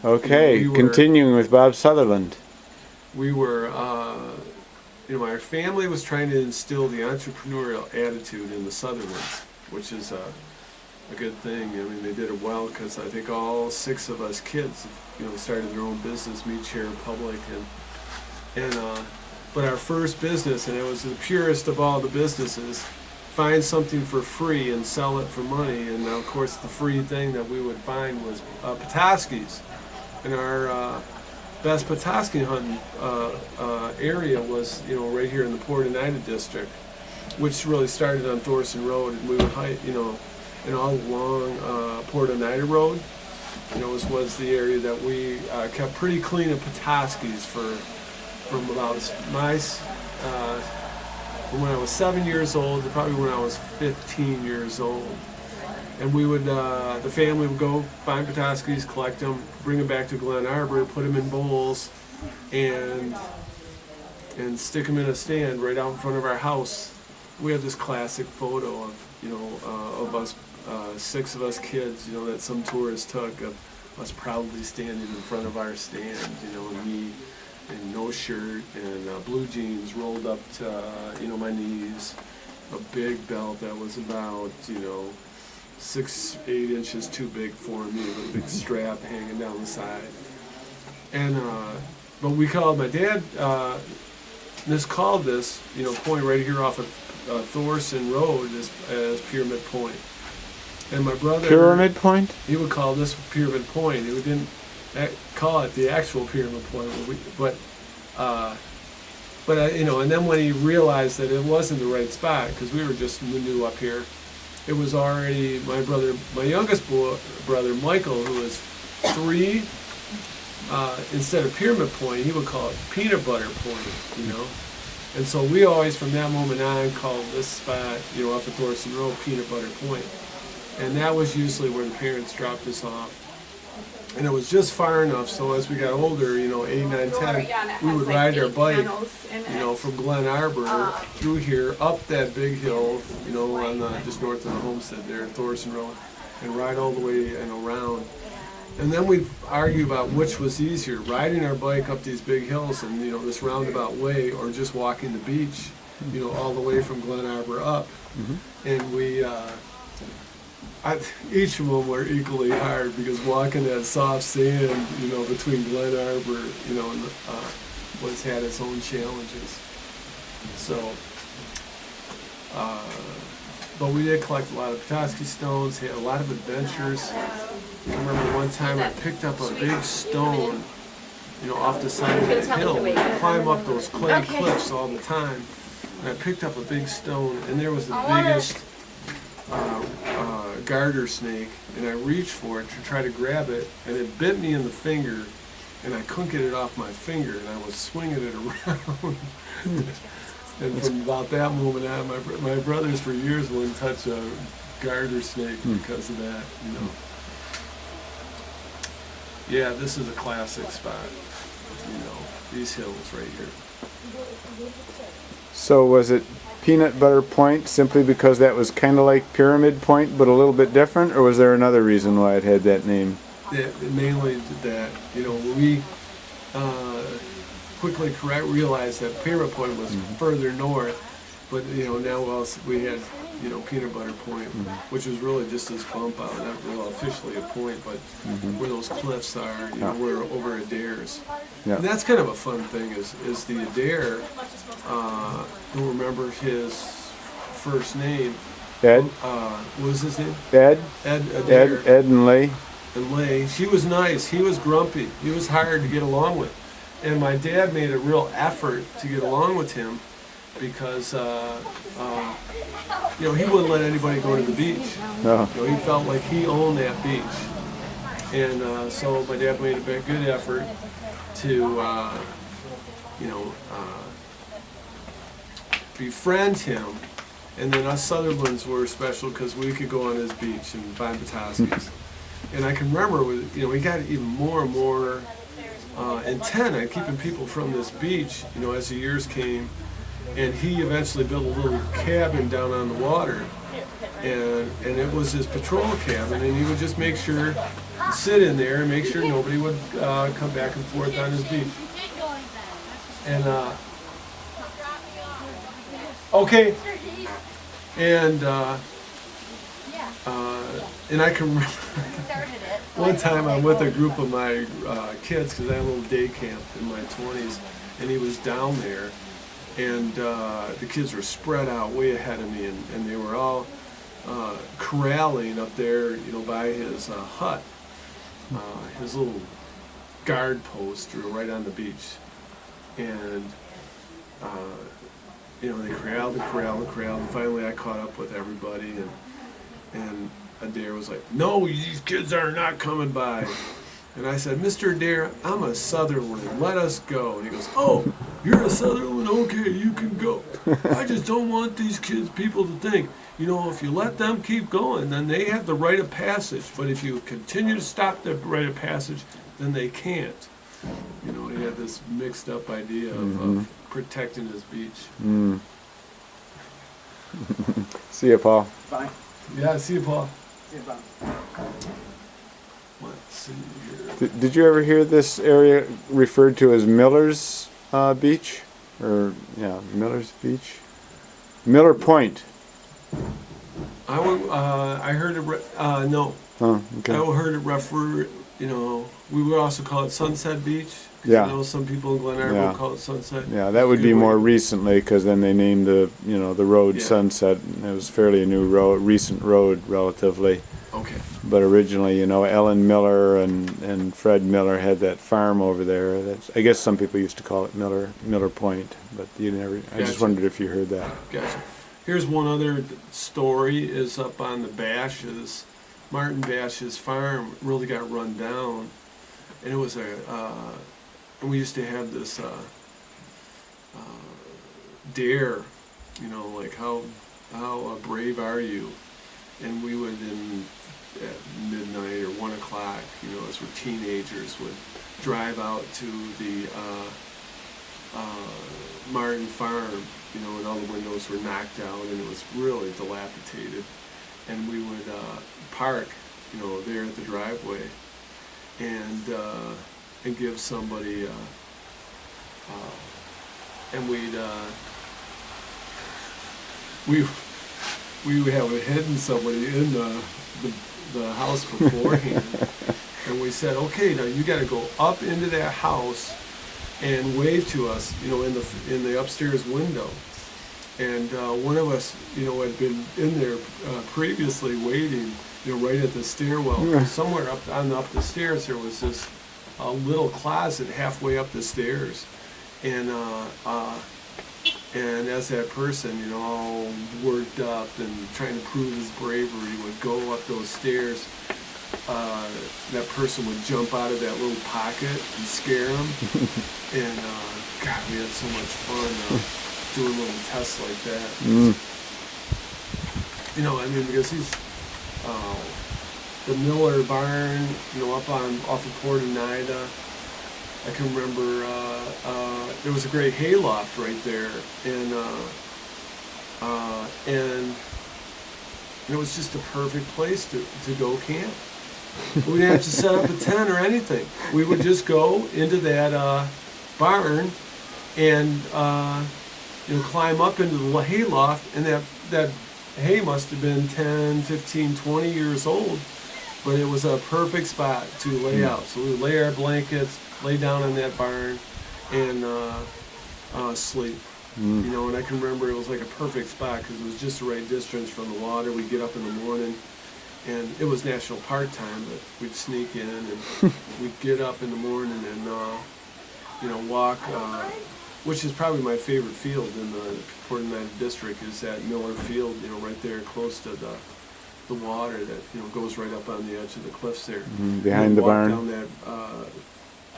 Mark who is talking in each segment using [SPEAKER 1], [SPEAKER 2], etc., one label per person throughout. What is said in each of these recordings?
[SPEAKER 1] Okay, continuing with Bob Sutherland.
[SPEAKER 2] We were, our family was trying to instill the entrepreneurial attitude in the Sutherlands, which is a good thing. I mean, they did it well because I think all 6 of us kids, started their own business, Meat Share Public, but our first business, and it was the purest of all the businesses, find something for free and sell it for money. And of course, the free thing that we would find was Petoskey's. And our best Petoskey hunting area was, right here in the Port Oneida district, which really started on Thoreson Road, and we would hike, and all along Port Oneida Road. Was the area that we kept pretty clean of Petoskey's from about from when I was 7 years old to probably when I was 15 years old. And we would, the family would go find Petoskey's, collect them, bring them back to Glen Arbor, put them in bowls, and stick them in a stand right out in front of our house. We have this classic photo of us, 6 of us kids, that some tourists took of us proudly standing in front of our stand, and me in no shirt and blue jeans rolled up to, my knees, a big belt that was about, 6-8 inches too big for me, with a big strap hanging down the side. And but we called my dad. Called this point right here off of Thoreson Road as Pyramid Point. And my brother
[SPEAKER 1] Pyramid Point.
[SPEAKER 2] He would call this Pyramid Point. He didn't call it the actual Pyramid Point, and then when he realized that it wasn't the right spot, because we were just new up here. It was already my youngest brother, Michael, who was 3. Instead of Pyramid Point, he would call it Peanut Butter Point, And so we always, from that moment on, called this spot, off of Thoreson Road, Peanut Butter Point. And that was usually where the parents dropped us off. And it was just far enough, so as we got older, 8, 9, 10, we would ride our bike, from Glen Arbor through here, up that big hill, on just north of the homestead there, Thoreson Road, and ride all the way and around. And then we'd argue about which was easier, riding our bike up these big hills and, this roundabout way, or just walking the beach, all the way from Glen Arbor up. Mm-hmm. And we, each of them were equally hard, because walking that soft sand, between Glen Arbor, had its own challenges. So, but we did collect a lot of Petoskey stones, had a lot of adventures. I remember one time I picked up a big stone, off the side of that hill. We climb up those clay cliffs all the time. And I picked up a big stone, and there was the biggest garter snake, and I reached for it to try to grab it, and it bit me in the finger, and I couldn't get it off my finger, and I was swinging it around. And from about that moment on, my brothers for years wouldn't touch a garter snake because of that, Yeah, this is a classic spot, these hills right here.
[SPEAKER 1] So was it Peanut Butter Point simply because that was kind of like Pyramid Point but a little bit different, or was there another reason why it had that name?
[SPEAKER 2] Yeah, mainly that, we quickly realized that Pyramid Point was further north, but now we had Peanut Butter Point, which was really just this bump out, not really officially a point, but where those cliffs are, we're over Adair's. Yeah. And that's kind of a fun thing, is the Adair, don't remember his first name.
[SPEAKER 1] Ed?
[SPEAKER 2] What was his name?
[SPEAKER 1] Ed?
[SPEAKER 2] Ed Adair.
[SPEAKER 1] Ed and Lay.
[SPEAKER 2] And Lay. She was nice. He was grumpy. He was hard to get along with. And my dad made a real effort to get along with him, because he wouldn't let anybody go to the beach.
[SPEAKER 1] No.
[SPEAKER 2] He felt like he owned that beach, and so my dad made a good effort to befriend him. And then us Sutherlands were special because we could go on his beach and find Petoskey's. And I can remember, we got even more and more intent on keeping people from this beach, as the years came. And he eventually built a little cabin down on the water. and it was his patrol cabin, and he would just make sure, sit in there and make sure nobody would come back and forth on his beach. And okay, and I can remember one time I'm with a group of my kids, because I had a little day camp in my 20s, and he was down there, and the kids were spread out way ahead of me, and they were all corralling up there, by his hut, his little guard post right on the beach. And they corralled and finally I caught up with everybody, and Adair was like, "No, these kids are not coming by." And I said, "Mr. Adair, I'm a Sutherland, let us go." And he goes, "Oh, you're a Sutherland? Okay, you can go. I just don't want these people to think, if you let them keep going, then they have the right of passage. But if you continue to stop the right of passage, then they can't." He had this mixed up idea of protecting his beach.
[SPEAKER 1] Mm. See you, Paul.
[SPEAKER 3] Bye.
[SPEAKER 2] Yeah, see you, Paul.
[SPEAKER 3] See you, Bob.
[SPEAKER 2] Let's see here.
[SPEAKER 1] Did you ever hear this area referred to as Miller's Beach? Miller's Beach? Miller Point.
[SPEAKER 2] I heard it, no.
[SPEAKER 1] Oh, okay.
[SPEAKER 2] I heard it refer, we would also call it Sunset Beach.
[SPEAKER 1] Yeah.
[SPEAKER 2] Some people in Glen Arbor
[SPEAKER 1] Yeah.
[SPEAKER 2] would call it Sunset.
[SPEAKER 1] Yeah, that would be
[SPEAKER 2] Good
[SPEAKER 1] more
[SPEAKER 2] way.
[SPEAKER 1] recently, because then they named the road
[SPEAKER 2] Yeah.
[SPEAKER 1] Sunset. And it was fairly a new road, recent road relatively.
[SPEAKER 2] Okay.
[SPEAKER 1] But originally, Ellen Miller and Fred Miller had that farm over there. I guess some people used to call it Miller Point, but you never. I just
[SPEAKER 2] Gotcha.
[SPEAKER 1] wondered if you heard that.
[SPEAKER 2] Gotcha. Here's one other story, is up on the Bashes. Martin Bash's farm really got run down, and it was and we used to have this dare, like how brave are you? And we would at midnight or 1 o'clock, as we're teenagers, would drive out to the Martin farm, and all the windows were knocked out and it was really dilapidated. And we would park, there at the driveway and give somebody, and we would have hidden somebody in the house beforehand. And we said, "Okay, now you got to go up into that house and wave to us, in the upstairs window." And one of us, had been in there previously waiting, right at the stairwell.
[SPEAKER 1] Yeah.
[SPEAKER 2] Somewhere up the stairs, there was this little closet halfway up the stairs, and as that person, all worked up and trying to prove his bravery, would go up those stairs, that person would jump out of that little pocket and scare him. And God, we had so much fun doing little tests like that.
[SPEAKER 1] Mm.
[SPEAKER 2] Because he's the Miller barn, off of Port Oneida. I can remember there was a great hayloft right there, and it was just a perfect place to go camp. We didn't have to set up a tent or anything. We would just go into that barn and climb up into the hayloft, and that hay must have been 10, 15, 20 years old, but it was a perfect spot to lay out. So we would lay our blankets, lay down in that barn, and sleep. And I can remember it was like a perfect spot because it was just the right distance from the water. We'd get up in the morning, and it was national park time, but we'd sneak in and we'd get up in the morning and walk, which is probably my favorite field in the Port Oneida district, is that Miller Field, right there close to the water that goes right up on the edge of the cliffs there.
[SPEAKER 1] Behind the barn.
[SPEAKER 2] Down that,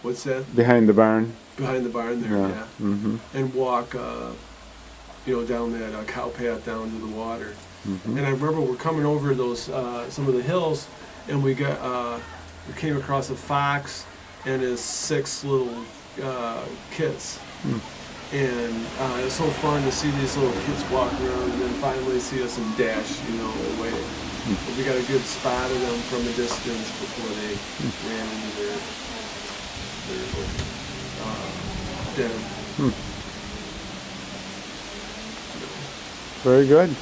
[SPEAKER 2] what's that?
[SPEAKER 1] Behind the barn.
[SPEAKER 2] Behind the barn there, yeah.
[SPEAKER 1] Mm-hmm.
[SPEAKER 2] And walk, down that cow path down to the water.
[SPEAKER 1] Mm-hmm.
[SPEAKER 2] And I remember we're coming over those some of the hills, and we came across a fox and his 6 little kits. And it was so fun to see these little kids walk around and then finally see us and dash, away. But we got a good spot of them from a distance before they ran into their den.
[SPEAKER 1] Very good.